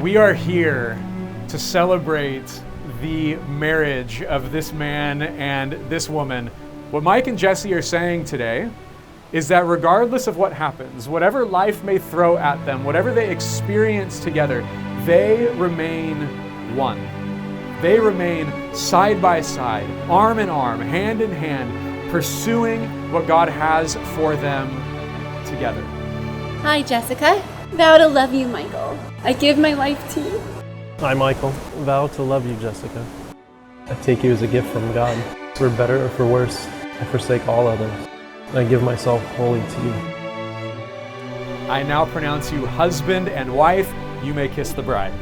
We are here to celebrate the marriage of this man and this woman. What Mike and Jessie are saying today is that regardless of what happens, whatever life may throw at them, whatever they experience together, they remain one. They remain side by side, arm in arm, hand in hand, pursuing what God has for them together. Hi, Jessica. Vow to love you, Michael. I give my life to you. I, Michael, vow to love you, Jessica. I take you as a gift from God. For better or for worse, I forsake all others. I give myself wholly to you. I now pronounce you husband and wife. You may kiss the bride.